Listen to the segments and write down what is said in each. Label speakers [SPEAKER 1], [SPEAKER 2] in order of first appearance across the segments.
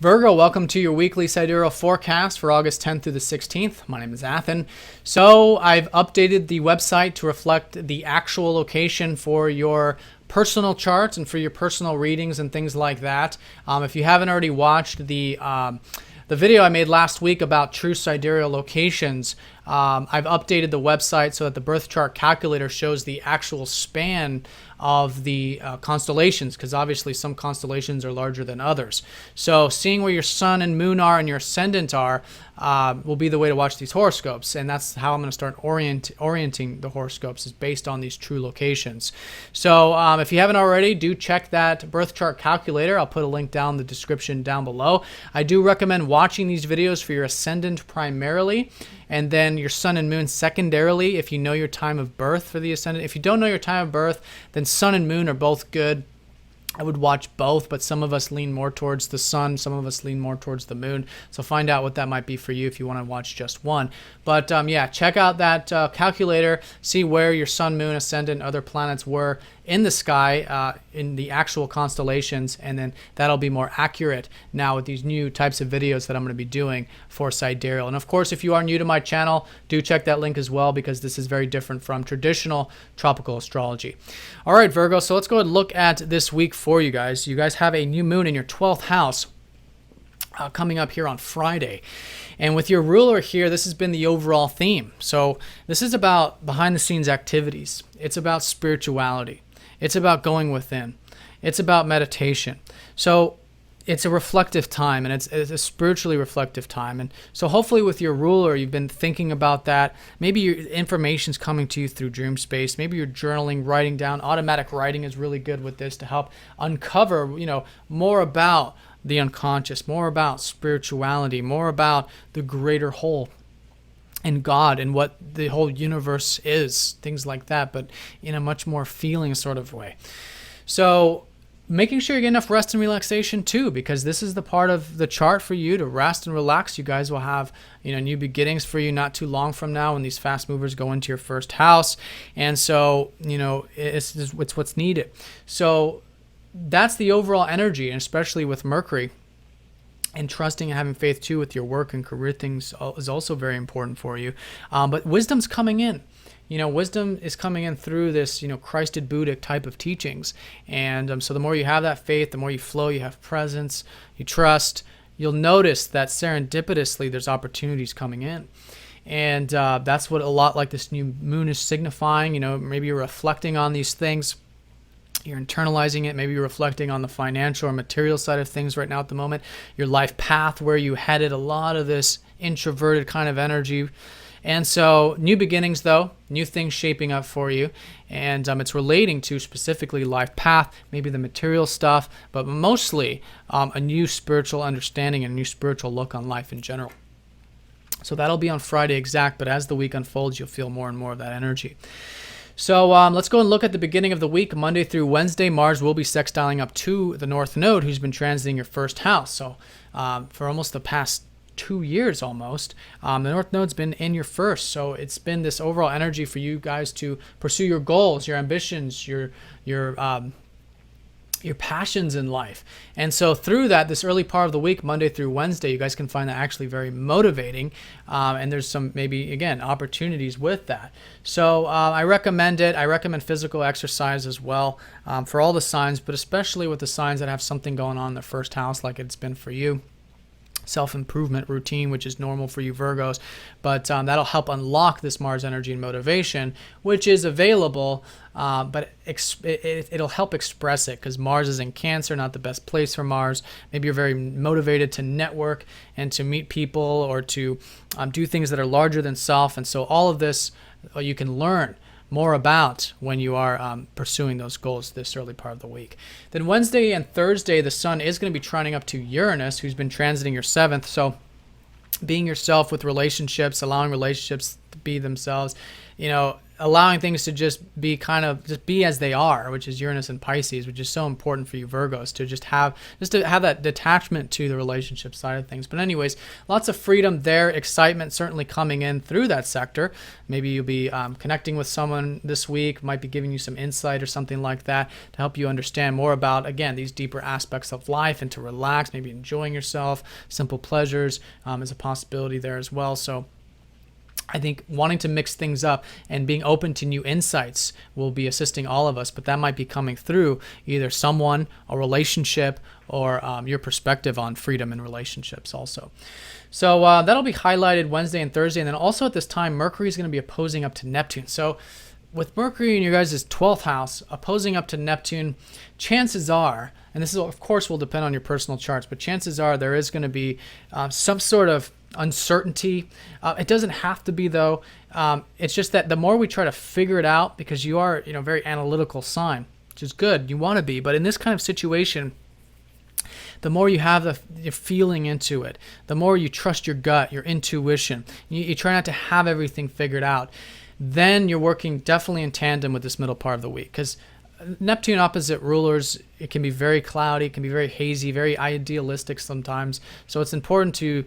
[SPEAKER 1] Virgo, welcome to your weekly sidereal forecast for August 10th through the 16th. My name is Athen. So I've updated the website to reflect the actual location for your personal charts and for your personal readings and things like that. If you haven't already watched the video I made last week about true sidereal locations, I've updated the website so that the birth chart calculator shows the actual span of the constellations, because obviously some constellations are larger than others. So seeing where your sun and moon are and your ascendant are will be the way to watch these horoscopes, and that's how I'm going to start orienting the horoscopes, is based on these true locations. So if you haven't already, do check that birth chart calculator. I'll put a link down in the description down below. I do recommend watching these videos for your ascendant primarily, and then your sun and moon secondarily if you know your time of birth for the ascendant. If you don't know your time of birth, then sun and moon are both good. I would watch both, but some of us lean more towards the sun, some of us lean more towards the moon. So find out what that might be for you if you want to watch just one. But yeah, check out that calculator, see where your sun, moon, ascendant, other planets were in the sky, in the actual constellations, and then that'll be more accurate now with these new types of videos that I'm going to be doing for sidereal. And of course, if you are new to my channel, do check that link as well, because this is very different from traditional tropical astrology. All right, Virgo, so let's go ahead and look at this week for you guys. You guys have a new moon in your 12th house coming up here on Friday. And with your ruler here, this has been the overall theme. So this is about behind the scenes activities. It's about spirituality. It's about going within. It's about meditation. So it's a reflective time, and it's a spiritually reflective time. And so hopefully with your ruler, you've been thinking about that. Maybe your information's coming to you through dream space. Maybe you're journaling, writing down. Automatic writing is really good with this to help uncover, more about the unconscious, more about spirituality, more about the greater whole and God and what the whole universe is, things like that, but in a much more feeling sort of way. So making sure you get enough rest and relaxation too, because this is the part of the chart for you to rest and relax. You guys will have new beginnings for you not too long from now when these fast movers go into your first house. And so it's what's needed. So that's the overall energy, and especially with Mercury. And trusting and having faith too with your work and career things is also very important for you. But wisdom's coming in. Wisdom is coming in through this, Christed Buddhic type of teachings. And so the more you have that faith, the more you flow, you have presence, you trust, you'll notice that serendipitously there's opportunities coming in. And that's what a lot like this new moon is signifying. Maybe you're reflecting on these things. You're internalizing it. Maybe you're reflecting on the financial or material side of things right now at the moment. Your life path, where you headed, a lot of this introverted kind of energy. And so new beginnings, though, new things shaping up for you. And it's relating to specifically life path, maybe the material stuff, but mostly a new spiritual understanding and a new spiritual look on life in general. So that'll be on Friday exact, but as the week unfolds, you'll feel more and more of that energy. So let's go and look at the beginning of the week. Monday through Wednesday, Mars will be sextiling up to the North Node, who's been transiting your first house. So for almost the past 2 years almost, the North Node's been in your first. So it's been this overall energy for you guys to pursue your goals, your ambitions, your passions in life. And so through that, this early part of the week, Monday through Wednesday, you guys can find that actually very motivating. And there's some, maybe, again, opportunities with that. So I recommend it. I recommend physical exercise as well for all the signs, but especially with the signs that have something going on in their first house like it's been for you. Self-improvement routine, which is normal for you Virgos, but that'll help unlock this Mars energy and motivation, which is available, but it'll help express it, because Mars is in Cancer, not the best place for Mars. Maybe you're very motivated to network and to meet people or to do things that are larger than self, and so all of this you can learn more about when you are pursuing those goals this early part of the week. Then Wednesday and Thursday, the sun is going to be trining up to Uranus, who's been transiting your 7th. So being yourself with relationships, allowing relationships to be themselves, allowing things to just be as they are, which is Uranus and Pisces, which is so important for you Virgos to have that detachment to the relationship side of things. But anyways, lots of freedom there, excitement certainly coming in through that sector. Maybe you'll be connecting with someone this week, might be giving you some insight or something like that to help you understand more about, again, these deeper aspects of life and to relax, maybe enjoying yourself. Simple pleasures is a possibility there as well. So I think wanting to mix things up and being open to new insights will be assisting all of us, but that might be coming through either someone, a relationship, or your perspective on freedom in relationships also. So that'll be highlighted Wednesday and Thursday. And then also at this time, Mercury is going to be opposing up to Neptune. So with Mercury in your guys' 12th house opposing up to Neptune, chances are, and this is of course will depend on your personal charts, but chances are there is going to be some sort of uncertainty. It doesn't have to be though. It's just that the more we try to figure it out, because you are, very analytical sign, which is good. You want to be, but in this kind of situation, the more you have the feeling into it, the more you trust your gut, your intuition. You try not to have everything figured out. Then you're working definitely in tandem with this middle part of the week, because Neptune opposite rulers, it can be very cloudy, it can be very hazy, very idealistic sometimes. So it's important to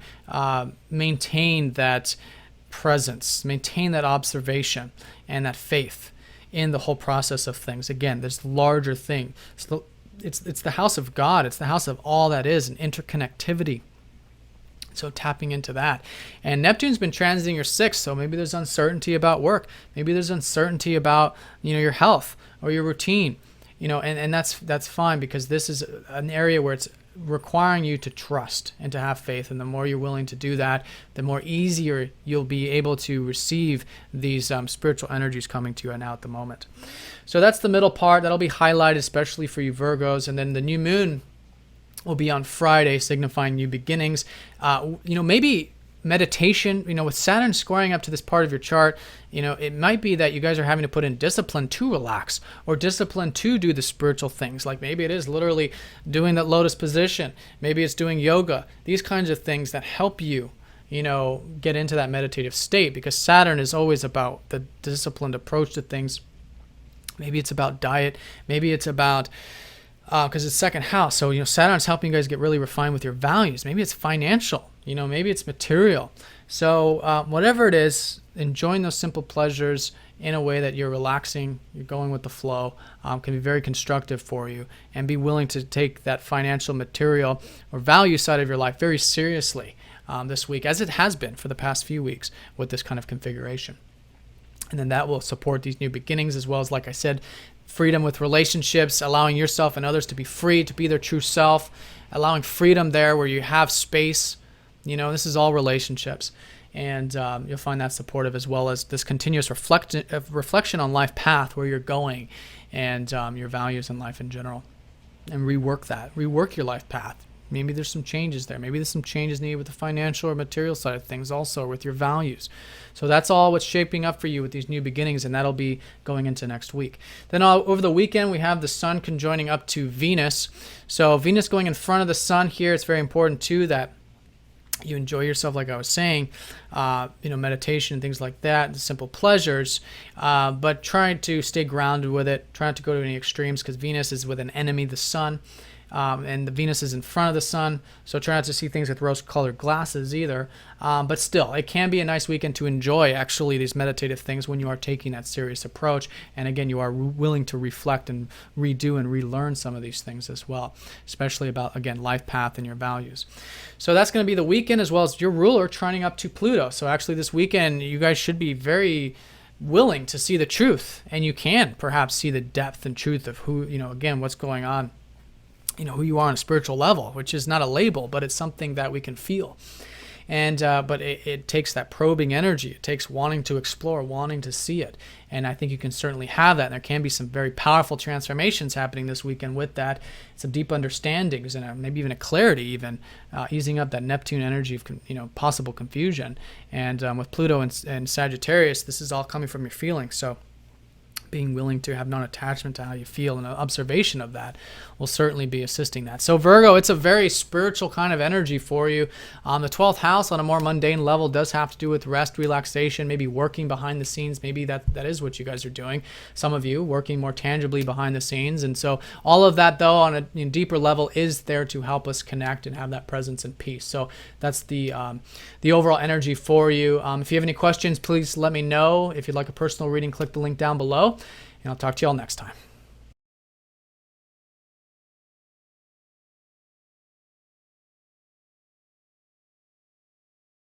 [SPEAKER 1] maintain that presence, maintain that observation and that faith in the whole process of things. Again, this larger thing. It's the house of God. It's the house of all that is, and interconnectivity. So tapping into that. And Neptune's been transiting your 6th, so maybe there's uncertainty about work. Maybe there's uncertainty about, your health or your routine. And that's fine, because this is an area where it's requiring you to trust and to have faith. And the more you're willing to do that, the more easier you'll be able to receive these spiritual energies coming to you now at the moment. So that's the middle part. That'll be highlighted especially for you Virgos. And then the new moon will be on Friday, signifying new beginnings. Maybe meditation, with Saturn squaring up to this part of your chart, it might be that you guys are having to put in discipline to relax, or discipline to do the spiritual things. Like maybe it is literally doing that lotus position. Maybe it's doing yoga, these kinds of things that help you, get into that meditative state, because Saturn is always about the disciplined approach to things. Maybe it's about diet. Maybe it's about because it's second house. So, Saturn's helping you guys get really refined with your values. Maybe it's financial, maybe it's material. So whatever it is, enjoying those simple pleasures in a way that you're relaxing, you're going with the flow, can be very constructive for you, and be willing to take that financial, material, or value side of your life very seriously this week, as it has been for the past few weeks with this kind of configuration. And then that will support these new beginnings, as well as, like I said, freedom with relationships, allowing yourself and others to be free, to be their true self, allowing freedom there where you have space. This is all relationships. And you'll find that supportive, as well as this continuous reflection on life path, where you're going, and your values in life in general. And rework your life path. Maybe there's some changes there. Maybe there's some changes needed with the financial or material side of things also, with your values. So that's all what's shaping up for you with these new beginnings, and that'll be going into next week. Then over the weekend, we have the Sun conjoining up to Venus. So Venus going in front of the Sun here. It's very important too that you enjoy yourself, like I was saying, meditation and things like that, the simple pleasures, but try to stay grounded with it. Try not to go to any extremes, because Venus is with an enemy, the Sun. And the Venus is in front of the Sun, so try not to see things with rose-colored glasses either. But still, it can be a nice weekend to enjoy actually these meditative things when you are taking that serious approach. And again, you are willing to reflect and redo and relearn some of these things as well, especially about, again, life path and your values. So that's going to be the weekend, as well as your ruler trining up to Pluto. So actually this weekend, you guys should be very willing to see the truth, and you can perhaps see the depth and truth of who, again, what's going on. Who you are on a spiritual level, which is not a label, but it's something that we can feel. And but it takes that probing energy. It takes wanting to explore, wanting to see it. And I think you can certainly have that. And there can be some very powerful transformations happening this weekend with that. Some deep understandings and maybe even a clarity, even easing up that Neptune energy of possible confusion. And with Pluto and Sagittarius, this is all coming from your feelings. So being willing to have non-attachment to how you feel, and an observation of that will certainly be assisting that. So Virgo, it's a very spiritual kind of energy for you. The 12th house on a more mundane level does have to do with rest, relaxation, maybe working behind the scenes. Maybe that is what you guys are doing. Some of you working more tangibly behind the scenes. And so all of that, though, on a deeper level is there to help us connect and have that presence and peace. So that's the overall energy for you. If you have any questions, please let me know. If you'd like a personal reading, click the link down below, and I'll talk to you all next time.